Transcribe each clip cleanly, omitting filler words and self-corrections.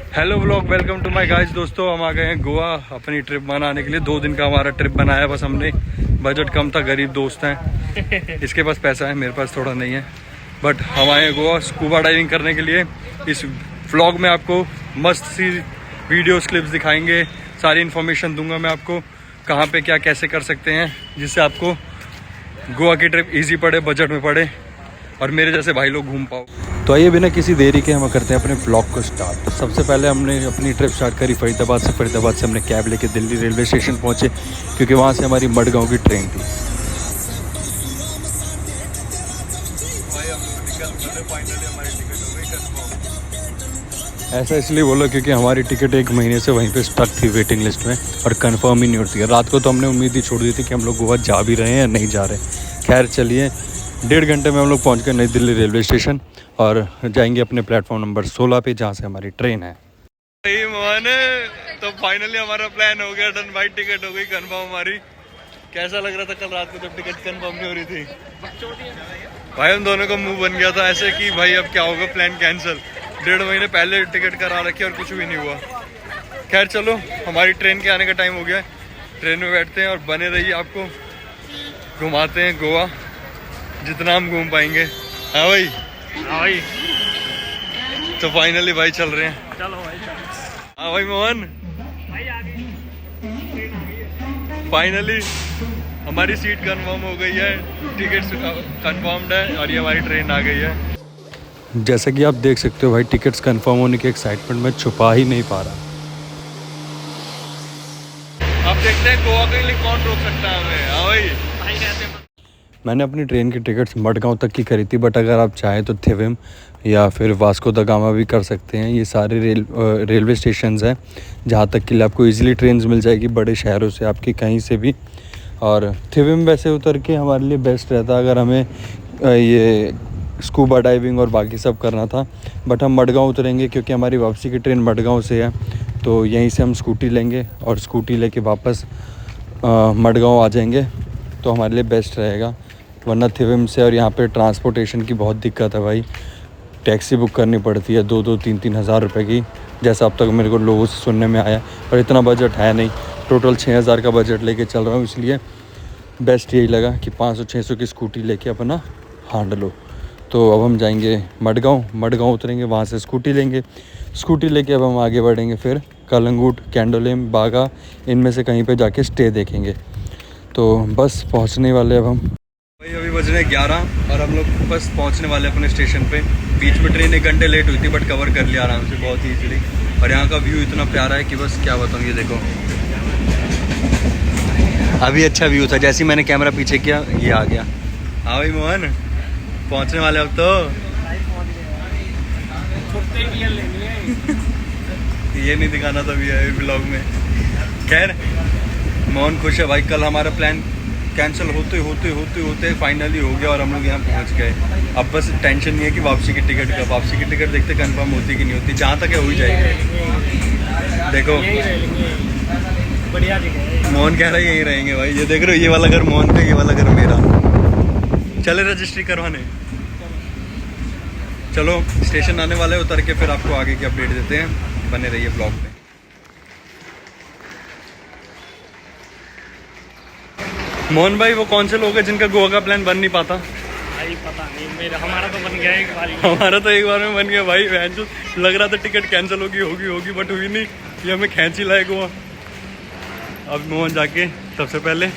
Hello vlog, welcome to my guys. दोस्तों हम आ गए हैं गोवा अपनी ट्रिप मनाने के लिए। 2 दिन का हमारा ट्रिप बनाया, बस हमने बजट कम था, गरीब दोस्त हैं, इसके पास पैसा है, मेरे पास थोड़ा नहीं है। बट हम आए हैं गोवा स्कूबा डाइविंग करने के लिए। इस व्लॉग में आपको मस्त सी वीडियोस क्लिप्स दिखाएंगे, सारी इन्फॉर्मेशन दूंगा मैं आपको, कहाँ पे क्या कैसे कर सकते हैं, जिससे आपको गोवा की ट्रिप ईजी पड़े, बजट में पड़े और मेरे जैसे भाई लोग घूम पाओ। तो आइए बिना किसी देरी के हम करते हैं अपने ब्लॉग को स्टार्ट। तो सबसे पहले हमने अपनी ट्रिप स्टार्ट करी फरीदाबाद से। फरीदाबाद से हमने कैब लेके दिल्ली रेलवे स्टेशन पहुंचे, क्योंकि वहां से हमारी मडगांव की ट्रेन थी। ऐसा इसलिए बोला क्योंकि हमारी टिकट 1 महीने से वहीं पे स्टक थी वेटिंग लिस्ट में और कंफर्म ही नहीं होती है। रात को तो हमने उम्मीद ही छोड़ दी थी कि हम लोग गोवा जा भी रहे हैं या नहीं जा रहे। खैर चलिए, 1.5 घंटे में हम लोग पहुंच गए नई दिल्ली रेलवे स्टेशन और जाएंगे अपने प्लेटफॉर्म नंबर 16 पे, जहाँ से हमारी ट्रेन है। तो फाइनली हमारा प्लान हो गया डन भाई, टिकट हो गई कंफर्म हमारी। कैसा लग रहा था कल रात को जब टिकट कंफर्म नहीं हो रही थी भाई? हम दोनों का मुंह बन गया था ऐसे कि भाई अब क्या होगा, प्लान कैंसिल। 1.5 महीने पहले टिकट करा रखी और कुछ भी नहीं हुआ। खैर चलो, हमारी ट्रेन के आने का टाइम हो गया है। ट्रेन में बैठते हैं और बने रहिए, आपको घुमाते हैं गोवा जितना हम घूम पाएंगे। हाँ भाई, हाँ भाई। तो फाइनली भाई चल रहे हैं। चलो भाई चलो। हाँ भाई मोहन, भाई आ गई। फाइनली हमारी सीट कंफर्म हो गई है, टिकट कंफर्म्ड है और ये हमारी ट्रेन आ गई है। जैसा कि आप देख सकते हो भाई, टिकट्स कंफर्म होने की एक्साइटमेंट मैं छुपा ही नहीं पा रहा। अब देखते हैं गोवा के लिए कौन रोक सकता है हमें। हाँ भाई, मैंने अपनी ट्रेन की टिकट्स मडगांव तक की करी थी, बट अगर आप चाहें तो थिविम या फिर वास्को द गामा भी कर सकते हैं। ये सारे रेलवे स्टेशंस हैं जहाँ तक के लिए आपको इजीली ट्रेन्स मिल जाएगी, बड़े शहरों से आपकी कहीं से भी। और थिविम वैसे उतर के हमारे लिए बेस्ट रहता अगर हमें ये स्कूबा डाइविंग और बाकी सब करना था। बट हम मडगांव उतरेंगे क्योंकि हमारी वापसी की ट्रेन मडगांव से है, तो यहीं से हम स्कूटी लेंगे और स्कूटी लेके वापस मडगांव आ जाएंगे, तो हमारे लिए बेस्ट रहेगा। वरना थिविम से और यहाँ पे ट्रांसपोर्टेशन की बहुत दिक्कत है भाई। टैक्सी बुक करनी पड़ती है 2-2, 3-3 हज़ार रुपये की, जैसा अब तक मेरे को लोगों से सुनने में आया। पर इतना बजट है नहीं, टोटल 6,000 का बजट लेके चल रहा हूँ, इसलिए बेस्ट यही लगा कि 500-600 की स्कूटी लेके अपना हाँड लो। तो अब हम जाएंगे मडगांव उतरेंगे, वहाँ से स्कूटी लेंगे। स्कूटी लेके अब हम आगे बढ़ेंगे, फिर कलंगूट, कैंडोलिम, बागा, इनमें से कहीं पे जाके स्टे देखेंगे। तो बस पहुँचने वाले अब हम भाई। अभी बज रहे 11 और हम लोग बस पहुँचने वाले अपने स्टेशन पे। बीच में ट्रेन 1 घंटे लेट हुई थी, बट कवर कर लिया आराम से, बहुत ही ईजिली। और यहाँ का व्यू इतना प्यारा है कि बस क्या बताऊँ। ये देखो, अभी अच्छा व्यू था, जैसे ही मैंने कैमरा पीछे किया ये आ गया। हाँ भाई मोहन, पहुंचने वाले अब तो। ये नहीं दिखाना था भी है ब्लॉग में। खैर मोहन खुश है भाई, कल हमारा प्लान कैंसिल होते फाइनली हो गया और हम लोग यहाँ पहुँच गए। अब बस टेंशन नहीं है कि वापसी की टिकट का। वापसी की टिकट देखते कंफर्म होती कि नहीं होती, जहाँ तक है हो ही जाएगी। देखो बढ़िया जगह। मोहन कह रहा है यहीं रहेंगे भाई। ये देख रहे हो, ये वाला घर मोहन का, ये वाला घर मेरा। चले रजिस्ट्री करवाने। चलो स्टेशन आने वाले, उतर के फिर आपको आगे की अपडेट देते हैं, बने रहिए ब्लॉग में। मोहन भाई, वो कौन से लोग हैं जिनका गोवा का प्लान बन नहीं पाता? भाई पता नहीं, मेरा हमारा तो बन गया एक बार। हमारा तो एक बार में बन गया भाई। लग रहा था टिकट कैंसिल होगी बट हुई नहीं। ये हमें खींच ही लाए गोवा। अब मोहन जाके सबसे पहले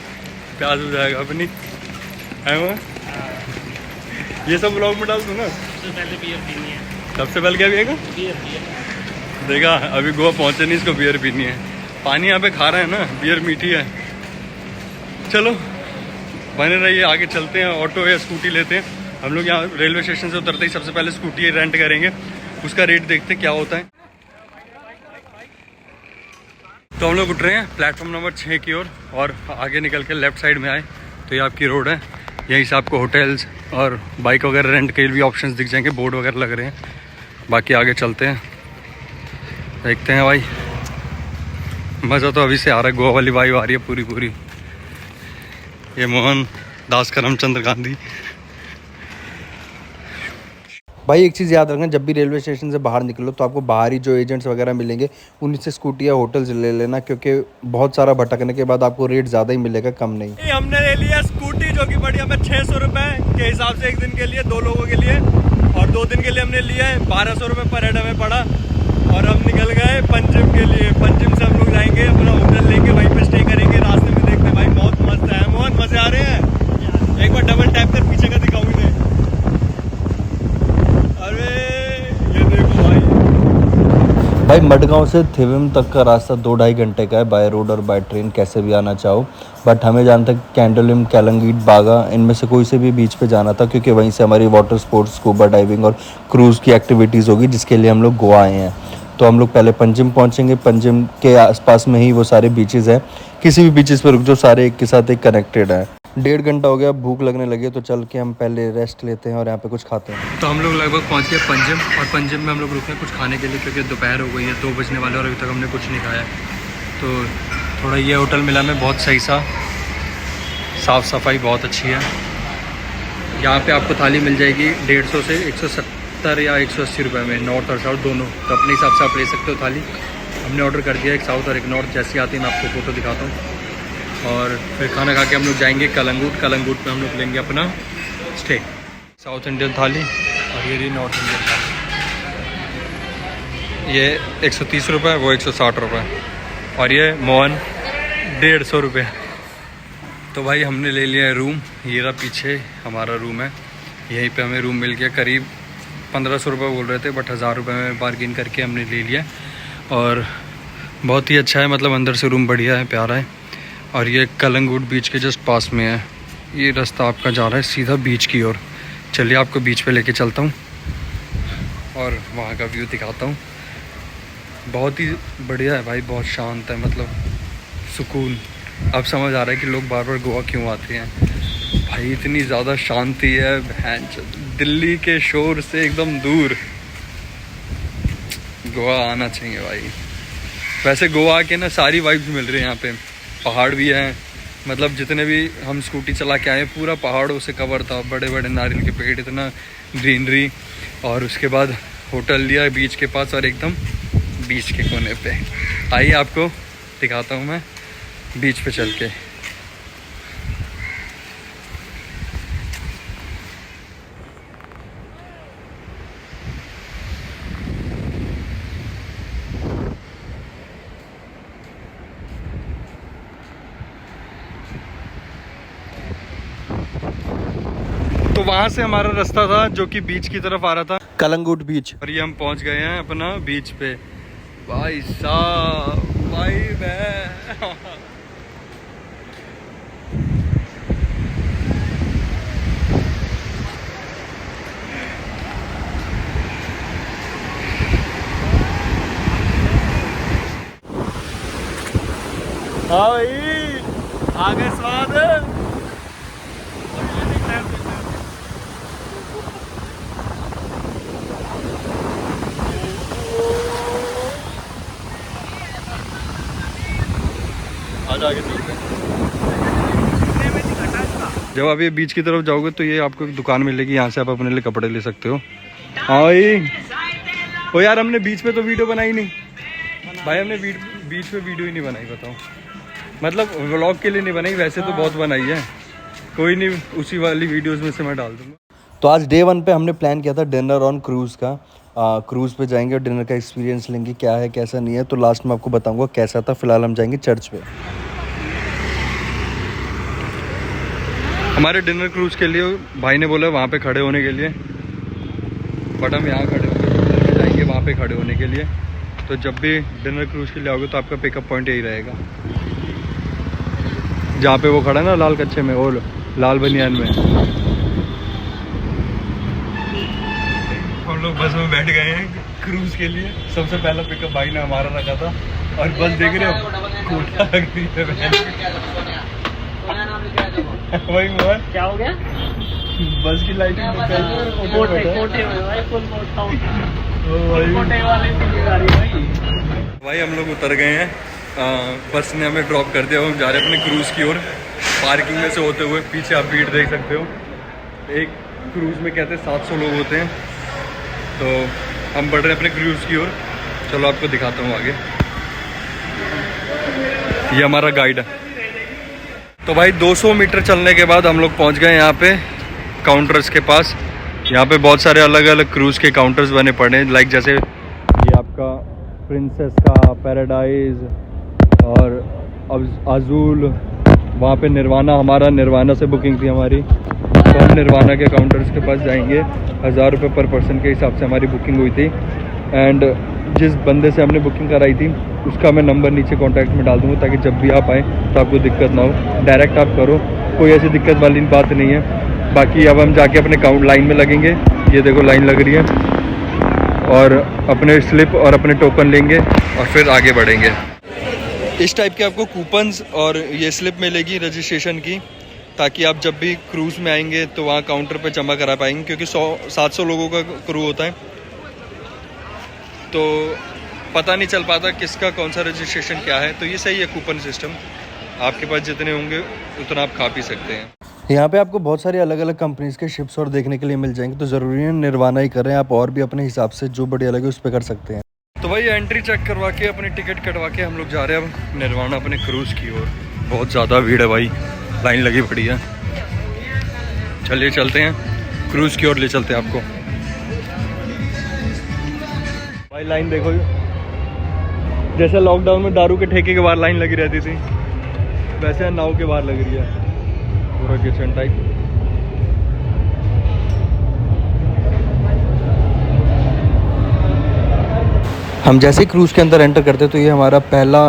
प्याज हो जाएगा अपनी, है वो। ये सब ब्लॉग में डाल दूँ ना। सबसे पहले बियर पीनी है। सबसे पहले क्या पिएगा? बियर। देखा, अभी गोवा पहुंचे नहीं, इसको बियर पीनी है। पानी यहाँ पे खा रहे हैं ना, बियर मीठी है। चलो बने रहिए, आगे चलते हैं। ऑटो या स्कूटी लेते हैं हम लोग। यहाँ रेलवे स्टेशन से उतरते ही सबसे पहले स्कूटी रेंट करेंगे, उसका रेट देखते हैं क्या होता है। तो हम लोग उठ रहे हैं प्लेटफॉर्म नंबर 6 की ओर और आगे निकल के लेफ्ट साइड में आए तो ये आपकी रोड है। यहीं से आपको होटल्स और बाइक वगैरह रेंट के भी ऑप्शंस दिख जाएंगे, बोर्ड वगैरह लग रहे हैं। बाकी आगे चलते हैं, देखते हैं भाई। मज़ा तो अभी से आ रहा है, गोवा वाली वाइब आ रही है पूरी। ये मोहन दास करमचंद गांधी। भाई एक चीज़ याद रखना, जब भी रेलवे स्टेशन से बाहर निकलो तो आपको बाहर ही जो एजेंट्स वगैरह मिलेंगे उन्हीं से स्कूटी या होटल से ले लेना, क्योंकि बहुत सारा भटकने के बाद आपको रेट ज़्यादा ही मिलेगा, कम नहीं। हमने ले लिया स्कूटी जो कि पड़ी हमें 600 रुपये के हिसाब से एक दिन के लिए, 2 लोगों के लिए, और 2 दिन के लिए हमने लिया है 1200 रुपये पर हेड हमें पड़ा। और हम निकल गए पंजिम के लिए। पंजिम से हम लोग जाएंगे, अपना होटल लेके वहीं पे स्टे करेंगे। रास्ते में देखते भाई बहुत मस्त है, बहुत मज़े आ रहे हैं। एक बार डबल टैप कर पीछे का दिखाऊँ इन्हें। अरे ये देखो भाई मडगांव से थिविम तक का रास्ता 2-2.5 घंटे का है, बाय रोड और बाय ट्रेन, कैसे भी आना चाहो। बट हमें जाना था कैंडोलिम, कैलंगीट, बागा, इनमें से कोई से भी बीच पे जाना था, क्योंकि वहीं से हमारी वाटर स्पोर्ट्स, स्कूबा डाइविंग और क्रूज़ की एक्टिविटीज़ होगी, जिसके लिए हम लोग गोवा आए हैं। तो हम लोग पहले पंजिम पहुंचेंगे। पंजिम के आसपास में ही वो सारे बीचेस हैं, किसी भी बीचेस पर रुक जाओ, सारे एक के साथ एक कनेक्टेड है। 1.5 घंटा हो गया, भूख लगने लगी है, तो चल के हम पहले रेस्ट लेते हैं और यहाँ पे कुछ खाते हैं। तो हम लोग लगभग पहुँच गए पंजिम, और पंजिम में हम लोग रुके कुछ खाने के लिए, क्योंकि दोपहर हो गई है, 2 बजने वाले और अभी तक हमने कुछ नहीं खाया। तो थोड़ा ये होटल मिला हमें बहुत सही सा, साफ़ सफाई बहुत अच्छी है। यहाँ पे आपको थाली मिल जाएगी 150 से 170 या 180 रुपये में, नॉर्थ और साउथ दोनों। तो अपने हिसाब से आप ले सकते हो थाली। हमने ऑर्डर कर दिया एक साउथ और एक नॉर्थ, जैसी आती है मैं आपको फ़ोटो दिखाता हूँ। और फिर खाना खा के हम लोग जाएंगे कलंगूट। कलंगूट में हम लोग लेंगे अपना स्टे। साउथ इंडियन थाली और ये रही नॉर्थ इंडियन थाली। ये 130 रुपये, वो 160 रुपये, और ये मोहन 150 रुपये। तो भाई हमने ले लिया है रूम, ये रहा पीछे हमारा रूम है। यहीं पे हमें रूम मिल गया, करीब 1500 रुपये बोल रहे थे, बट 1000 रुपये में बार्गिन करके हमने ले लिया। और बहुत ही अच्छा है, मतलब अंदर से रूम बढ़िया है, प्यारा है। और ये कलंगूट बीच के जस्ट पास में है। ये रास्ता आपका जा रहा है सीधा बीच की ओर। चलिए आपको बीच पे लेके चलता हूँ और वहाँ का व्यू दिखाता हूँ। बहुत ही बढ़िया है भाई, बहुत शांत है, मतलब सुकून। अब समझ आ रहा है कि लोग बार बार गोवा क्यों आते हैं भाई, इतनी ज़्यादा शांति है, दिल्ली के शोर से एकदम दूर। गोवा आना चाहिए भाई। वैसे गोवा आके ना सारी वाइब्स मिल रही हैं यहाँ पे। पहाड़ भी हैं, मतलब जितने भी हम स्कूटी चला के आए पूरा पहाड़ों से कवर था, बड़े बड़े नारियल के पेड़, इतना ग्रीनरी। और उसके बाद होटल लिया बीच के पास, और एकदम बीच के कोने पे। आइए आपको दिखाता हूँ मैं बीच पे चल के। तो वहाँ से हमारा रास्ता था जो कि बीच की तरफ आ रहा था, कलंगूट बीच। और ये हम पहुँच गए हैं अपना बीच पे। भाई साहब, भाई मैं हाँ भाई, आगे स्वाद है। आगे चलते हैं। जब आप ये बीच की तरफ जाओगे तो ये आपको एक दुकान मिलेगी, यहाँ से आप अपने लिए कपड़े ले सकते हो। हाँ भाई, ओ यार हमने बीच पे तो वीडियो बनाई नहीं भाई, हमने बीच पे वीडियो ही नहीं बनाई, बताओ। मतलब व्लॉग के लिए नहीं बनाई, वैसे तो बहुत बनाई है। कोई नहीं, उसी वाली वीडियोस में से मैं डाल दूँगा। तो आज डे 1 पे हमने प्लान किया था डिनर ऑन क्रूज़ का। क्रूज़ पे जाएंगे और डिनर का एक्सपीरियंस लेंगे, क्या है कैसा नहीं है, तो लास्ट में आपको बताऊंगा कैसा था। फिलहाल हम जाएंगे चर्च पे। हमारे डिनर क्रूज़ के लिए भाई ने बोला वहाँ पे खड़े होने के लिए, बट हम यहाँ खड़े होंगे, जाएंगे वहाँ पे खड़े होने के लिए। तो जब भी डिनर क्रूज़ के लिए आओगे तो आपका पिकअप पॉइंट यही रहेगा, जहाँ पे वो खड़ा है ना लाल कच्छे में और लाल बनियान में। हम लोग बस में बैठ गए हैं क्रूज़ के लिए। सबसे पहला पिकअप भाई ने हमारा रखा था, और बस देख रहे हो कोटा लग रही है भाई। मोहन क्या हो गया? बस की लाइटिंग भाई हम लोग उतर गए हैं। बस ने हमें ड्रॉप कर दिया, हम जा रहे हैं अपने क्रूज़ की ओर। पार्किंग में से होते हुए पीछे आप भीड़ देख सकते हो। एक क्रूज़ में कहते हैं 700 लोग होते हैं, तो हम बढ़ रहे हैं अपने क्रूज़ की ओर। चलो आपको दिखाता हूँ आगे। ये हमारा गाइड है। तो भाई 200 मीटर चलने के बाद हम लोग पहुँच गए यहाँ पे काउंटर्स के पास। यहाँ पे बहुत सारे अलग अलग क्रूज़ के काउंटर्स बने पड़े हैं, लाइक जैसे ये आपका प्रिंसेस का, पैराडाइज और अजूल, वहाँ पे निर्वाणा, हमारा निर्वाणा से बुकिंग थी हमारी, तो हम निर्वाणा के काउंटर्स के पास जाएंगे। 1000 रुपये पर पर्सन के हिसाब से हमारी बुकिंग हुई थी। एंड जिस बंदे से हमने बुकिंग कराई थी उसका मैं नंबर नीचे कॉन्टैक्ट में डाल दूँगा, ताकि जब भी आप आएँ तो आपको दिक्कत ना हो, डायरेक्ट आप करो, कोई ऐसी दिक्कत वाली बात नहीं है। बाकी अब हम जाके अपने काउंट लाइन में लगेंगे। ये देखो लाइन लग रही है, और अपने स्लिप और अपने टोकन लेंगे और फिर आगे बढ़ेंगे। इस टाइप के आपको कूपन्स और ये स्लिप मिलेगी रजिस्ट्रेशन की, ताकि आप जब भी क्रूज़ में आएंगे तो वहाँ काउंटर पे जमा करा पाएंगे, क्योंकि 700 लोगों का क्रू होता है, तो पता नहीं चल पाता किसका कौन सा रजिस्ट्रेशन क्या है। तो ये सही है कूपन सिस्टम, आपके पास जितने होंगे उतना आप खा पी सकते हैं। यहाँ पे आपको बहुत सारी अलग अलग कंपनीज़ के शिप्स और देखने के लिए मिल जाएंगे, तो ज़रूरी है निर्वाणा ही करें आप, और भी अपने हिसाब से जो बढ़िया लगे उस पर कर सकते हैं। तो भाई एंट्री चेक करवा के अपनी टिकट कटवा के हम लोग जा रहे हैं अब निर्वाणा अपने क्रूज़ की ओर। बहुत ज़्यादा भीड़ है भाई, लाइन लगी पड़ी है। चलिए चलते हैं क्रूज़ की ओर, ले चलते हैं आपको। भाई लाइन देखो, जैसे लॉकडाउन में दारू के ठेके के बाहर लाइन लगी रहती थी, वैसे नाव के बाहर लग रही है, पूरा किचन टाइप। हम जैसे ही क्रूज़ के अंदर एंटर करते हैं तो ये हमारा पहला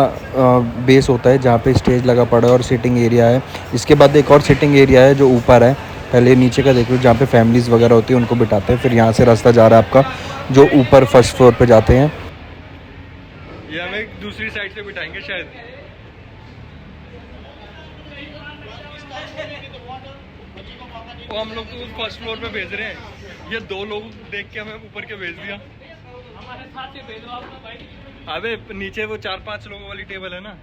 बेस होता है, जहाँ पे स्टेज लगा पड़ा है और सिटिंग एरिया है। इसके बाद एक और सिटिंग एरिया है जो ऊपर है, पहले नीचे का देख लो, जहाँ पे फैमिलीज़ वगैरह होती है उनको बिठाते हैं। फिर यहाँ से रास्ता जा रहा है आपका जो ऊपर फर्स्ट फ्लोर पे जाते हैं। ये हमें दूसरी साइड से बिठाएंगे शायद। तो हम लोग तो फर्स्ट फ्लोर पे भेज रहे हैं, ये 2 लोग देख के हमें ऊपर के भेज दिया। हमारे साथ ही भेज दो आप भाई। अबे नीचे वो 4-5 लोगों वाली टेबल है ना।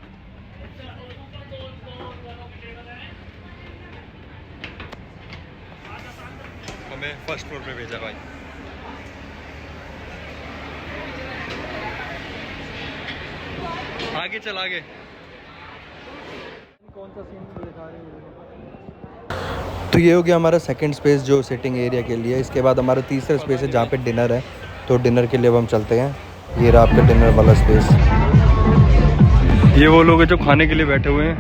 हमें फर्स्ट फ्लोर पे भेजा भाई। आगे चल आगे। कौन सा सीन दिखा रहे हैं? तो ये हो गया हमारा सेकंड स्पेस जो सिटिंग एरिया के लिए। इसके बाद हमारा तीसरा स्पेस है जहाँ पे डिनर है, तो डिनर के लिए अब हम चलते हैं। ये रहा आपका डिनर वाला स्पेस। ये वो लोग हैं जो खाने के लिए बैठे हुए हैं।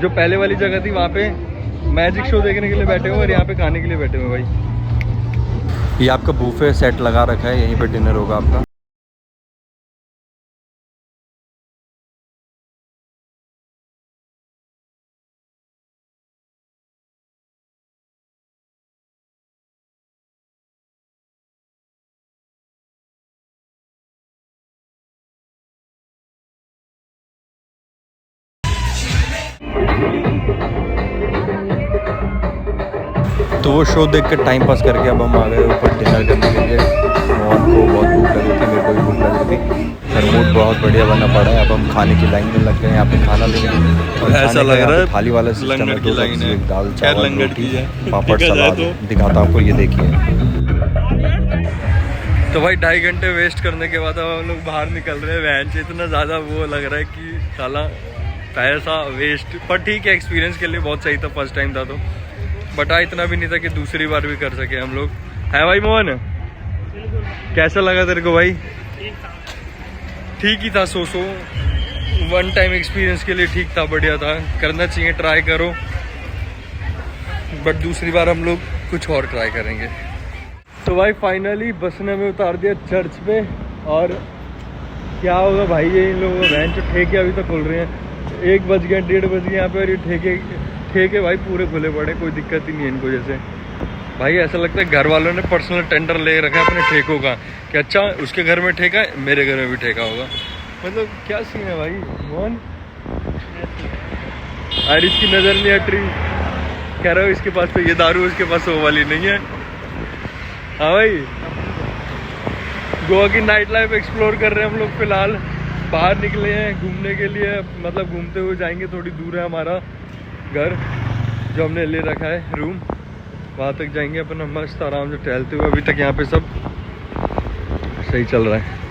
जो पहले वाली जगह थी वहाँ पे मैजिक शो देखने के लिए बैठे हुए, और यहाँ पे खाने के लिए बैठे हुए भाई। ये आपका बूफे सेट लगा रखा है, यहीं पे डिनर होगा आपका। तो वो शो देख कर टाइम पास करके अब हम आ गए ऊपर डिनर करने के लिए। मोहन को बहुत भूख लगी थी, मेरे को भी भूख लगी थी, पर मूड बहुत बढ़िया बना पड़ा है। अब हम खाने की लाइन में लग गए, यहाँ पे खाना लेंगे। और ऐसा लग रहा है थाली वाला सिस्टम है, 2 सब्जी, दाल चावल रोटी पापड़ सलाद दिखाता हूँ आपको, ये देखिए। तो भाई 2.5 घंटे वेस्ट करने के बाद अब हम लोग बाहर निकल रहे हैं। वैन से इतना ज़्यादा वो लग रहा है कि साला पैसा वेस्ट, पर ठीक है, एक्सपीरियंस के लिए बहुत सही था, फर्स्ट टाइम था तो। बट इतना भी नहीं था कि दूसरी बार भी कर सके हम लोग। है भाई मोहन, कैसा लगा तेरे को भाई? ठीक ही था, सो वन टाइम एक्सपीरियंस के लिए ठीक था, बढ़िया था, करना चाहिए, ट्राई करो। बट दूसरी बार हम लोग कुछ और ट्राई करेंगे। तो भाई फाइनली बस ने हमें उतार दिया चर्च पे, और क्या होगा भाई, ये इन लोगों का वैन जो ठेके अभी तक खुल रहे हैं, 1 बज गया 1:30 बज गए यहाँ पे, और ये ठेके भाई पूरे खुले पड़े, कोई दिक्कत ही नहीं है इनको। जैसे भाई ऐसा लगता है घर वालों ने पर्सनल टेंडर ले रखा है अपने ठेकों का, कि अच्छा उसके घर में ठेका है, मेरे घर में भी ठेका होगा। मतलब क्या सीन है भाई मोहन? अरे इसकी नज़र नहीं हट रही, कह रहा हूँ इसके पास तो ये दारू, उसके पास वो वाली नहीं है। हाँ भाई, गोवा की नाइट लाइफ एक्सप्लोर कर रहे हैं हम लोग। फिलहाल बाहर निकले हैं घूमने के लिए, मतलब घूमते हुए जाएंगे। थोड़ी दूर है हमारा घर जो हमने ले रखा है रूम, वहाँ तक जाएंगे अपना मस्त आराम से टहलते हुए। अभी तक यहाँ पे सब सही चल रहा है।